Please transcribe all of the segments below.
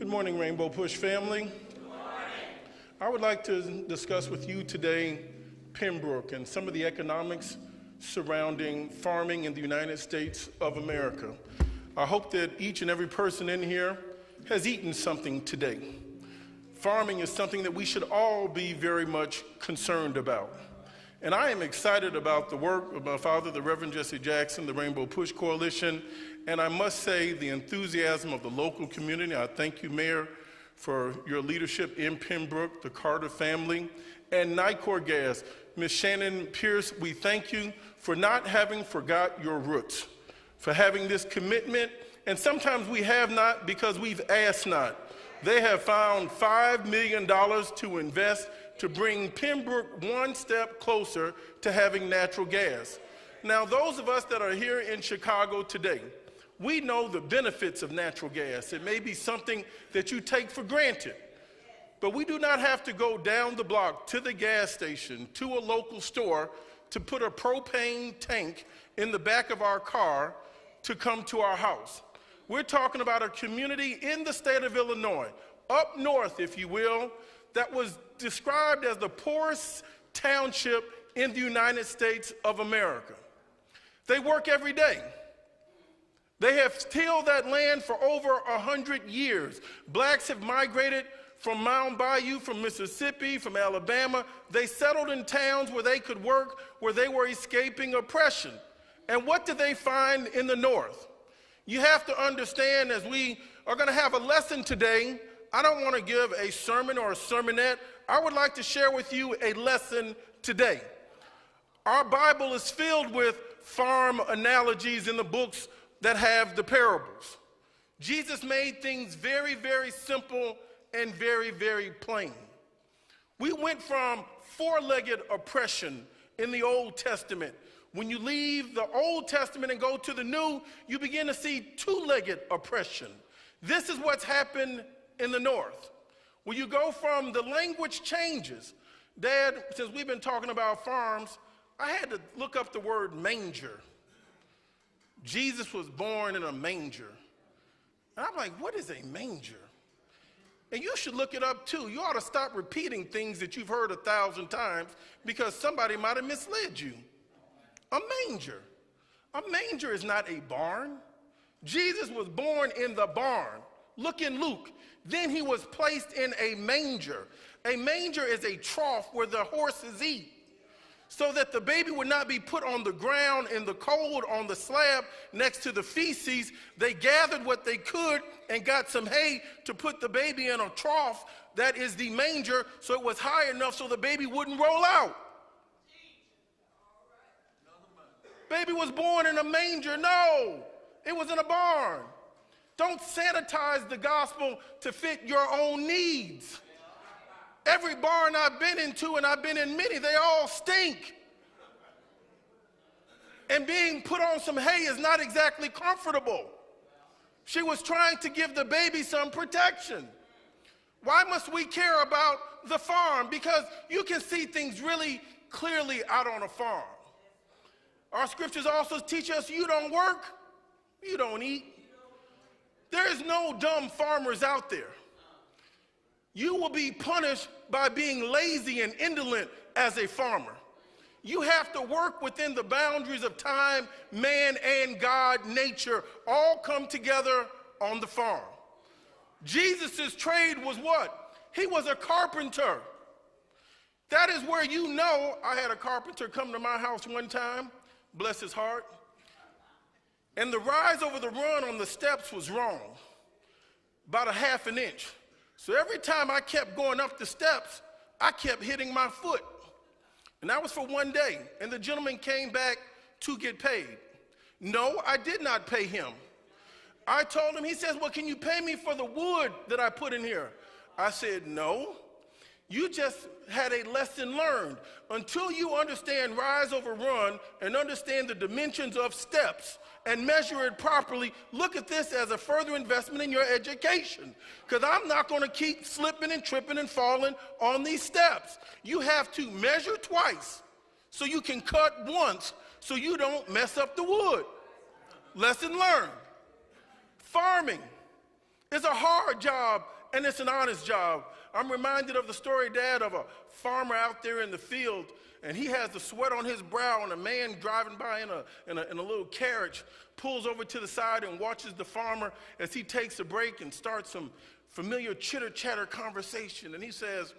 Good morning, Rainbow Push family. Good morning. I would like to discuss with you today Pembroke and some of the economics surrounding farming in the United States of America. I hope that each and every person in here has eaten something today. Farming is something that we should all be very much concerned about. And I am excited about the work of my father, the Reverend Jesse Jackson, the Rainbow Push Coalition, and I must say the enthusiasm of the local community. I thank you, Mayor, for your leadership in Pembroke, the Carter family, and Nicor Gas. Ms. Shannon Pierce, we thank you for not having forgot your roots, for having this commitment, and sometimes we have not because we've asked not. They have found $5 million to invest to bring Pembroke one step closer to having natural gas. Now, those of us that are here in Chicago today, we know the benefits of natural gas. It may be something that you take for granted, but we do not have to go down the block to the gas station, to a local store, to put a propane tank in the back of our car to come to our house. We're talking about a community in the state of Illinois, up north, if you will, that was described as the poorest township in the United States of America. They work every day. They have tilled that land for over 100 years. Blacks have migrated from Mound Bayou, from Mississippi, from Alabama. They settled in towns where they could work, where they were escaping oppression. And what did they find in the North? You have to understand, as we are going to have a lesson today, I don't want to give a sermon or a sermonette. I would like to share with you a lesson today. Our Bible is filled with farm analogies in the books that have the parables. Jesus made things very, very simple and very, very plain. We went from four-legged oppression in the Old Testament. When you leave the Old Testament and go to the New, you begin to see two-legged oppression. This is what's happened in the North. When you go from the language changes. Dad, since we've been talking about farms, I had to look up the word manger. Jesus was born in a manger. And I'm like, what is a manger? And you should look it up too. You ought to stop repeating things that you've heard 1,000 times because somebody might have misled you. A manger. A manger is not a barn. Jesus was born in the barn. Look in Luke. Then he was placed in a manger. A manger is a trough where the horses eat, so that the baby would not be put on the ground in the cold on the slab next to the feces. They gathered what they could and got some hay to put the baby in a trough that is the manger, so it was high enough so the baby wouldn't roll out. Baby was born in a manger. No, it was in a barn. Don't sanitize the gospel to fit your own needs. Every barn I've been into, and I've been in many, they all stink. And being put on some hay is not exactly comfortable. She was trying to give the baby some protection. Why must we care about the farm? Because you can see things really clearly out on a farm. Our scriptures also teach us you don't work, you don't eat. There is no dumb farmers out there. You will be punished by being lazy and indolent as a farmer. You have to work within the boundaries of time, man and God, nature, all come together on the farm. Jesus' trade was what? He was a carpenter. That is where you know. I had a carpenter come to my house one time, bless his heart, and the rise over the run on the steps was wrong, about 1/2 inch. So every time I kept going up the steps, I kept hitting my foot. And that was for one day. And the gentleman came back to get paid. No, I did not pay him. I told him, he says, well, can you pay me for the wood that I put in here? I said, no, you just had a lesson learned. Until you understand rise over run and understand the dimensions of steps and measure it properly, look at this as a further investment in your education. Because I'm not going to keep slipping and tripping and falling on these steps. You have to measure twice so you can cut once so you don't mess up the wood. Lesson learned. Farming It's a hard job, and it's an honest job. I'm reminded of the story, Dad, of a farmer out there in the field, and he has the sweat on his brow, and a man driving by in a little carriage pulls over to the side and watches the farmer as he takes a break and starts some familiar chitter-chatter conversation. And he says,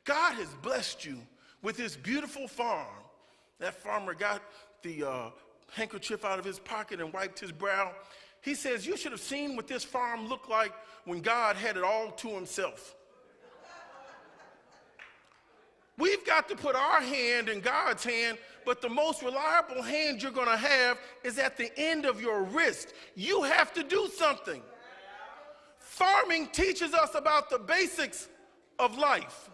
God has blessed you with this beautiful farm. That farmer got the handkerchief out of his pocket and wiped his brow. He says, you should have seen what this farm looked like when God had it all to himself. We've got to put our hand in God's hand, but the most reliable hand you're going to have is at the end of your wrist. You have to do something. Farming teaches us about the basics of life.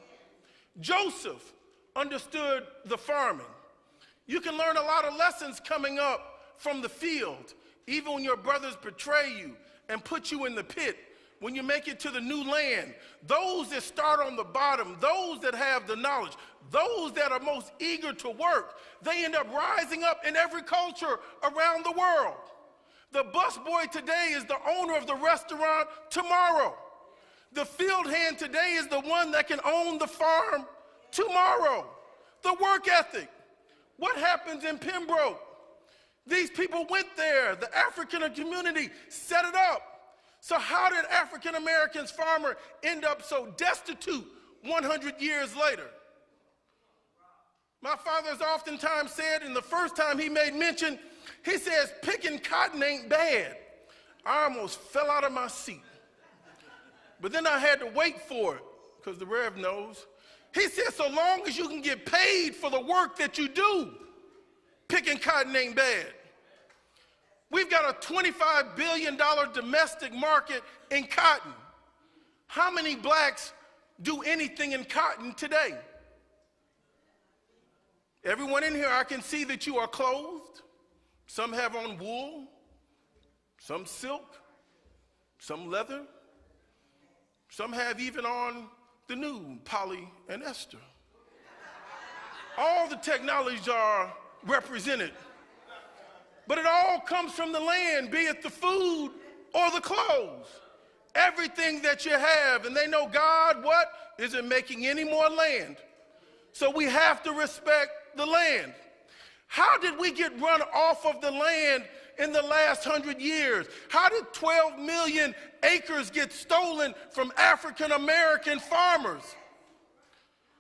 Joseph understood the farming. You can learn a lot of lessons coming up from the field, even when your brothers betray you and put you in the pit. When you make it to the new land, those that start on the bottom, those that have the knowledge, those that are most eager to work, they end up rising up in every culture around the world. The busboy today is the owner of the restaurant tomorrow. The field hand today is the one that can own the farm tomorrow. The work ethic. What happens in Pembroke? These people went there. The African community set it up. So how did African Americans farmer end up so destitute 100 years later? My father has oftentimes said, and the first time he made mention, he says, picking cotton ain't bad. I almost fell out of my seat. But then I had to wait for it, because the Rev knows. He said, so long as you can get paid for the work that you do, picking cotton ain't bad. We've got a $25 billion domestic market in cotton. How many blacks do anything in cotton today? Everyone in here, I can see that you are clothed. Some have on wool, some silk, some leather. Some have even on the new poly and ester. All the technologies are represented. But it all comes from the land, be it the food or the clothes. Everything that you have, and they know God, what? Isn't making any more land. So we have to respect the land. How did we get run off of the land in the last 100 years? How did 12 million acres get stolen from African American farmers?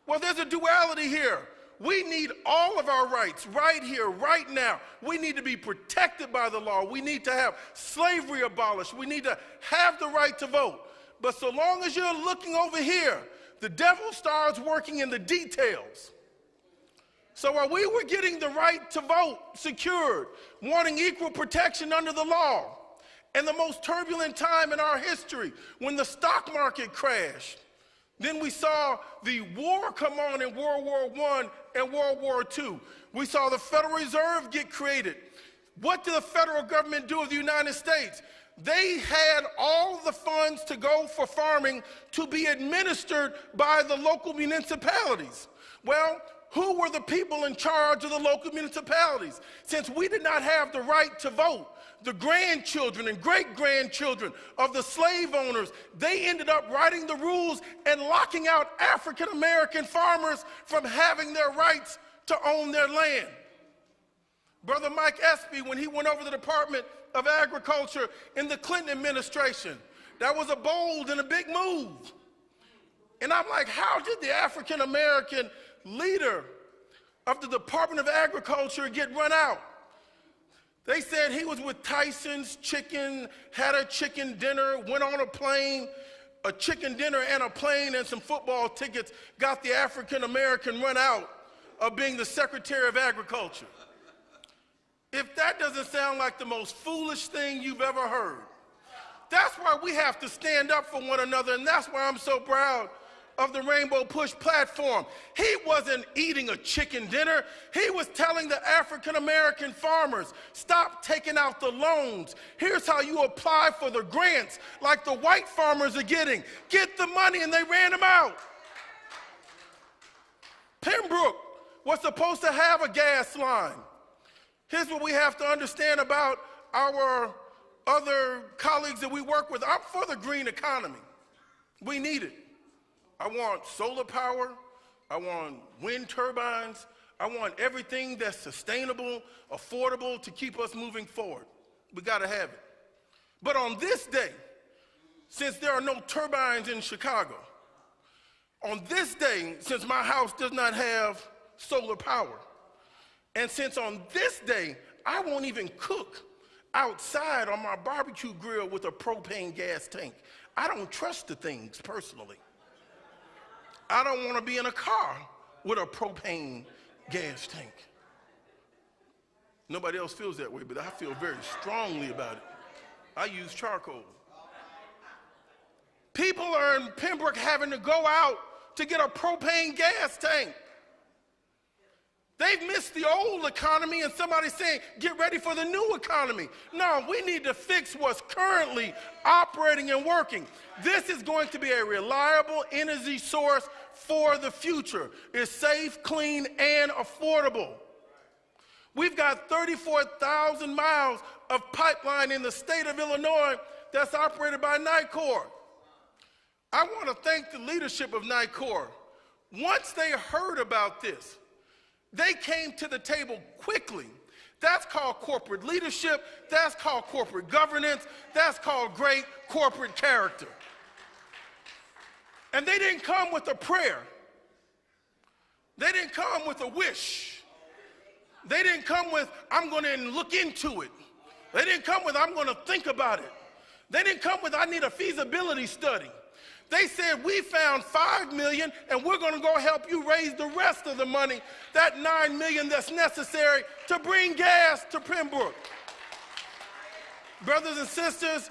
Well, there's a duality here. We need all of our rights right here, right now. We need to be protected by the law. We need to have slavery abolished. We need to have the right to vote. But so long as you're looking over here, the devil starts working in the details. So while we were getting the right to vote secured, wanting equal protection under the law, and the most turbulent time in our history, when the stock market crashed, then we saw the war come on in World War I and World War II. We saw the Federal Reserve get created. What did the federal government do of the United States? They had all the funds to go for farming to be administered by the local municipalities. Well, who were the people in charge of the local municipalities? Since we did not have the right to vote, the grandchildren and great-grandchildren of the slave owners, they ended up writing the rules and locking out African-American farmers from having their rights to own their land. Brother Mike Espy, when he went over the Department of Agriculture in the Clinton administration, that was a bold and a big move. And I'm like, how did the African-American leader of the Department of Agriculture get run out? They said he was with Tyson's Chicken, had a chicken dinner, went on a plane, a chicken dinner and a plane and some football tickets, got the African-American run out of being the Secretary of Agriculture. If that doesn't sound like the most foolish thing you've ever heard, that's why we have to stand up for one another, and that's why I'm so proud of the Rainbow Push platform. He wasn't eating a chicken dinner. He was telling the African-American farmers, stop taking out the loans. Here's how you apply for the grants like the white farmers are getting. Get the money, and they ran them out. Pembroke was supposed to have a gas line. Here's what we have to understand about our other colleagues that we work with, I'm for the green economy. We need it. I want solar power. I want wind turbines. I want everything that's sustainable, affordable to keep us moving forward. We got to have it. But on this day, since there are no turbines in Chicago, on this day, since my house does not have solar power, and since on this day, I won't even cook outside on my barbecue grill with a propane gas tank. I don't trust the things personally. I don't want to be in a car with a propane gas tank. Nobody else feels that way, but I feel very strongly about it. I use charcoal. People are in Pembroke having to go out to get a propane gas tank. They've missed the old economy, and somebody's saying, get ready for the new economy. No, we need to fix what's currently operating and working. This is going to be a reliable energy source for the future. It's safe, clean, and affordable. We've got 34,000 miles of pipeline in the state of Illinois that's operated by Nicor. I want to thank the leadership of Nicor. Once they heard about this, they came to the table quickly. That's called corporate leadership. That's called corporate governance. That's called great corporate character. And they didn't come with a prayer. They didn't come with a wish. They didn't come with, I'm going to look into it. They didn't come with, I'm going to think about it. They didn't come with, I need a feasibility study. They said, we found $5 million, and we're going to go help you raise the rest of the money, that $9 million that's necessary to bring gas to Pembroke. Brothers and sisters,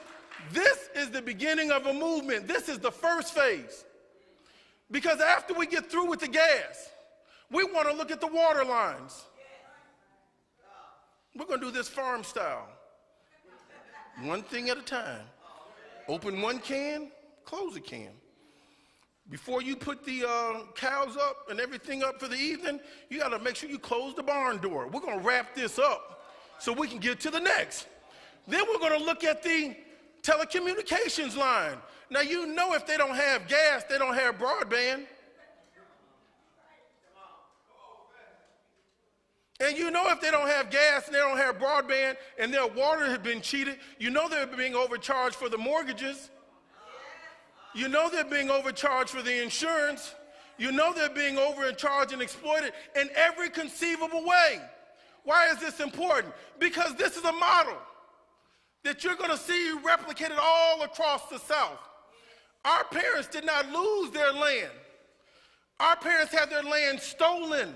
this is the beginning of a movement. This is the first phase. Because after we get through with the gas, we want to look at the water lines. We're going to do this farm style. One thing at a time. Open one can, close a can. Before you put the cows up and everything up for the evening, you got to make sure you close the barn door. We're going to wrap this up so we can get to the next. Then we're going to look at the telecommunications line. Now, you know if they don't have gas, they don't have broadband. And you know if they don't have gas and they don't have broadband and their water has been cheated, you know they're being overcharged for the mortgages. You know they're being overcharged for the insurance. You know they're being overcharged and exploited in every conceivable way. Why is this important? Because this is a model that you're going to see replicated all across the South. Our parents did not lose their land. Our parents had their land stolen.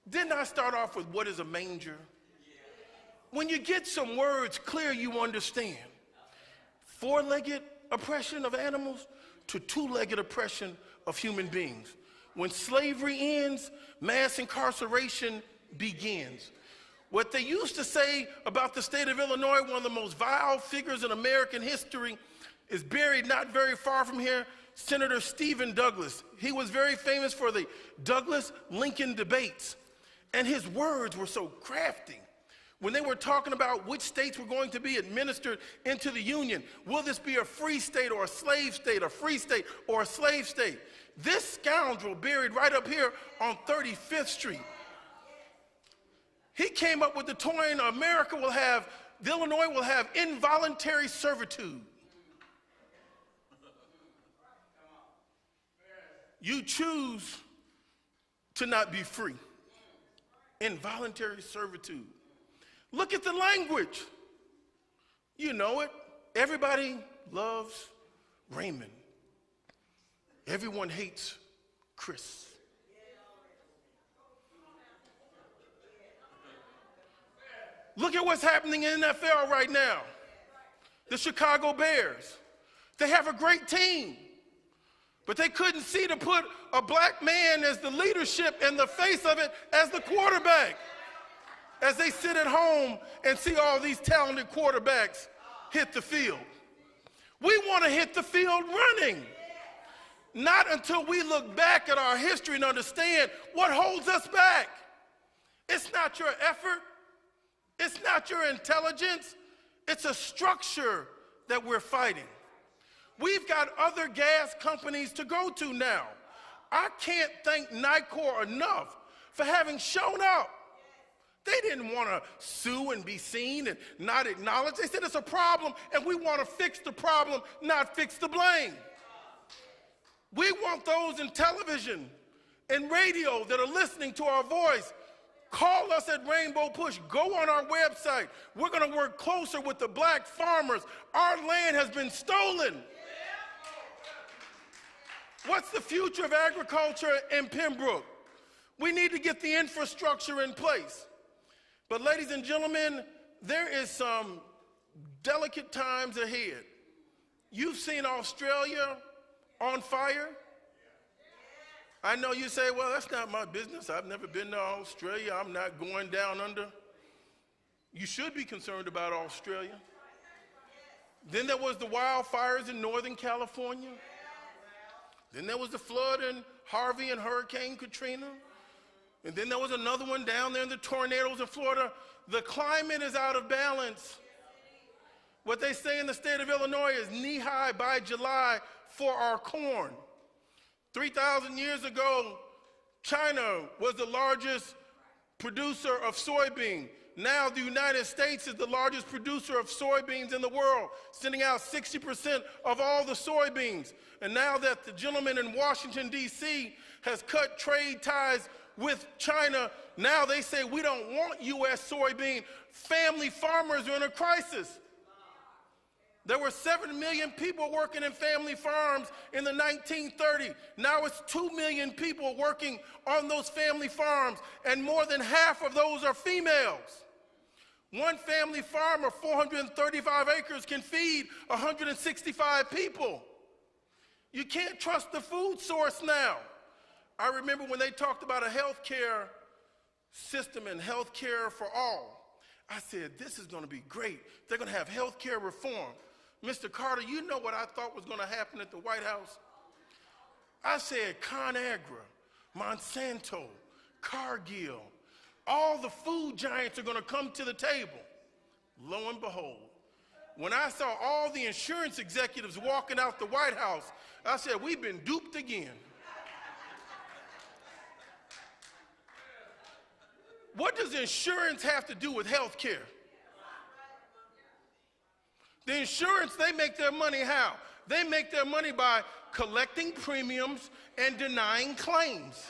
Didn't I start off with what is a manger? When you get some words clear, you understand. Four-legged oppression of animals to two-legged oppression of human beings. When slavery ends, mass incarceration begins. What they used to say about the state of Illinois, one of the most vile figures in American history, is buried not very far from here, Senator Stephen Douglas. He was very famous for the Douglas-Lincoln debates, and his words were so crafty. When they were talking about which states were going to be administered into the Union, will this be a free state or a slave state, a free state or a slave state? This scoundrel buried right up here on 35th Street. He came up with the coin, Illinois will have involuntary servitude. You choose to not be free. Involuntary servitude. Look at the language. You know it. Everybody loves Raymond. Everyone hates Chris. Look at what's happening in the NFL right now. The Chicago Bears. They have a great team, but they couldn't see to put a black man as the leadership and the face of it as the quarterback. As they sit at home and see all these talented quarterbacks hit the field. We want to hit the field running. Not until we look back at our history and understand what holds us back. It's not your effort. It's not your intelligence. It's a structure that we're fighting. We've got other gas companies to go to now. I can't thank Nicor enough for having shown up. They didn't want to sue and be seen and not acknowledge. They said it's a problem and we want to fix the problem, not fix the blame. We want those in television and radio that are listening to our voice. Call us at Rainbow Push. Go on our website. We're going to work closer with the black farmers. Our land has been stolen. What's the future of agriculture in Pembroke? We need to get the infrastructure in place. But ladies and gentlemen, there is some delicate times ahead. You've seen Australia on fire. I know you say, well, that's not my business. I've never been to Australia. I'm not going down under. You should be concerned about Australia. Then there was the wildfires in Northern California. Then there was the flood in Harvey and Hurricane Katrina. And then there was another one down there in the tornadoes in Florida. The climate is out of balance. What they say in the state of Illinois is knee-high by July for our corn. 3,000 years ago, China was the largest producer of soybean. Now the United States is the largest producer of soybeans in the world, sending out 60% of all the soybeans. And now that the gentleman in Washington, D.C. has cut trade ties with China, now they say we don't want U.S. soybean. Family farmers are in a crisis. There were 7 million people working in family farms in the 1930s. Now it's 2 million people working on those family farms, and more than half of those are females. One family farm of 435 acres can feed 165 people. You can't trust the food source now. I remember when they talked about a health care system and health care for all. I said, this is going to be great. They're going to have health care reform. Mr. Carter, you know what I thought was going to happen at the White House? I said ConAgra, Monsanto, Cargill, all the food giants are going to come to the table. Lo and behold, when I saw all the insurance executives walking out the White House, I said, we've been duped again. What does insurance have to do with health care? The insurance, they make their money how? They make their money by collecting premiums and denying claims.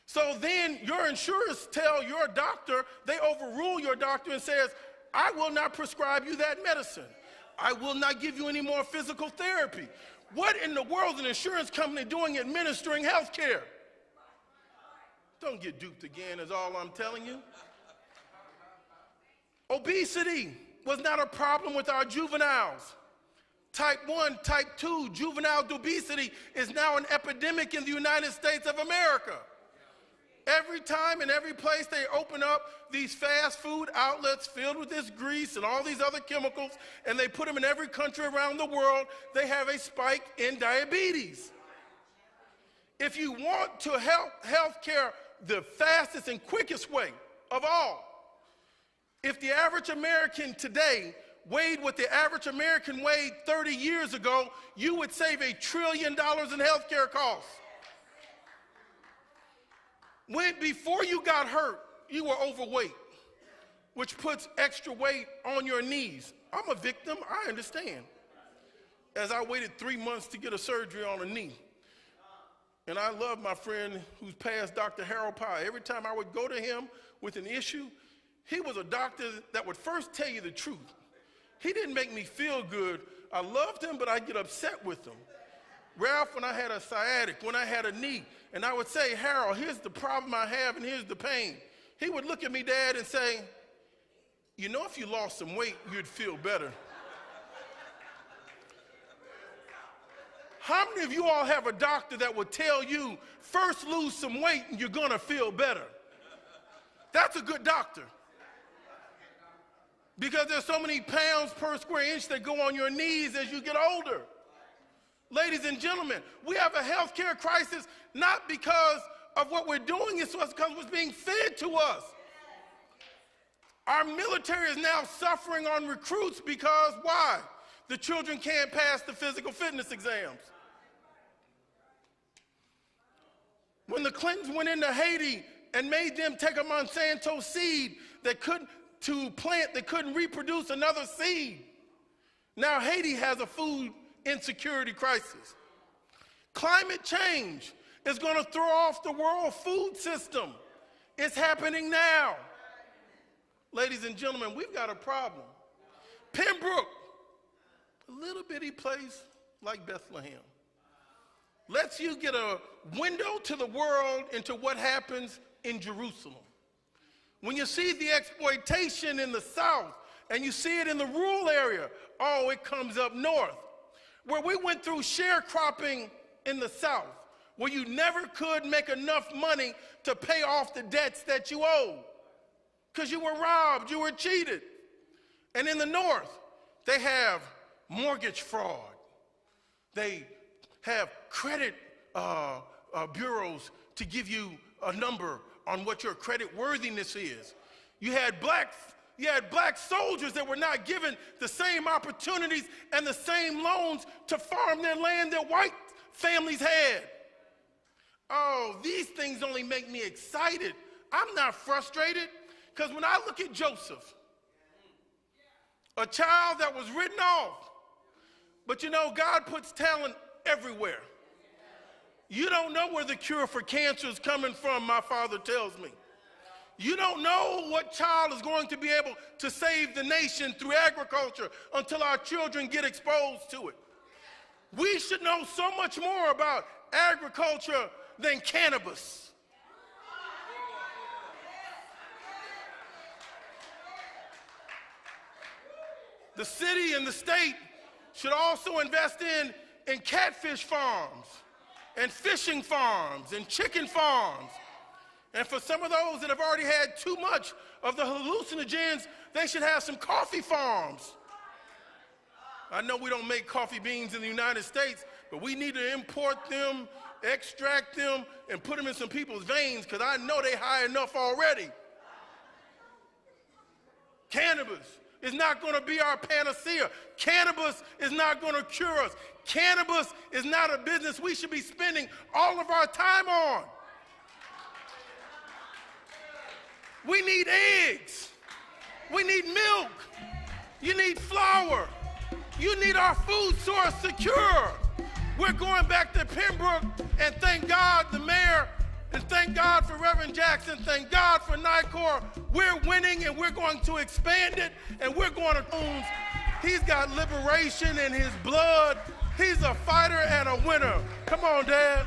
So then your insurers tell your doctor, they overrule your doctor and says, I will not prescribe you that medicine. I will not give you any more physical therapy. What in the world is an insurance company doing administering health care? Don't get duped again is all I'm telling you. Obesity was not a problem with our juveniles. Type 1, type 2 juvenile obesity is now an epidemic in the United States of America. Every time and every place they open up these fast food outlets filled with this grease and all these other chemicals, and they put them in every country around the world, they have a spike in diabetes. If you want to help healthcare the fastest and quickest way of all, if the average American today weighed what the average American weighed 30 years ago, you would save $1 trillion in healthcare costs. Before you got hurt, you were overweight, which puts extra weight on your knees. I'm a victim, I understand. As I waited 3 months to get a surgery on a knee. And I love my friend who's passed, Dr. Harold Pye. Every time I would go to him with an issue, he was a doctor that would first tell you the truth. He didn't make me feel good. I loved him, but I'd get upset with him. Ralph, when I had a sciatic, when I had a knee, and I would say, Harold, here's the problem I have and here's the pain. He would look at me, Dad, and say, you know, if you lost some weight, you'd feel better. How many of you all have a doctor that would tell you, first lose some weight and you're gonna feel better? That's a good doctor. Because there's so many pounds per square inch that go on your knees as you get older. Ladies and gentlemen, we have a healthcare crisis not because of what we're doing, it's because what's being fed to us. Our military is now suffering on recruits because why? The children can't pass the physical fitness exams. When the Clintons went into Haiti and made them take a Monsanto seed that couldn't reproduce another seed, now Haiti has a food insecurity crisis. Climate change is going to throw off the world food system. It's happening now. Ladies and gentlemen, we've got a problem. Pembroke, a little bitty place like Bethlehem, lets you get a window to the world into what happens in Jerusalem. When you see the exploitation in the South and you see it in the rural area, oh, it comes up north. Where we went through sharecropping in the South, where you never could make enough money to pay off the debts that you owed because you were robbed, you were cheated. And in the North, they have mortgage fraud. They have credit bureaus to give you a number on what your credit worthiness is. You had black soldiers that were not given the same opportunities and the same loans to farm their land that white families had. Oh, these things only make me excited. I'm not frustrated, because when I look at Joseph, a child that was written off, but you know, God puts talent everywhere. You don't know where the cure for cancer is coming from, my father tells me. You don't know what child is going to be able to save the nation through agriculture until our children get exposed to it. We should know so much more about agriculture than cannabis. The city and the state should also invest in catfish farms and fishing farms and chicken farms. And for some of those that have already had too much of the hallucinogens, they should have some coffee farms. I know we don't make coffee beans in the United States, but we need to import them, extract them, and put them in some people's veins, because I know they're high enough already. Cannabis is not going to be our panacea. Cannabis is not going to cure us. Cannabis is not a business we should be spending all of our time on. We need eggs. We need milk. You need flour. You need our food source secure. We're going back to Pembroke, and thank God, the mayor, and thank God for Reverend Jackson, thank God for NICOR. We're winning, and we're going to expand it, and we're going to. He's got liberation in his blood. He's a fighter and a winner. Come on, Dad.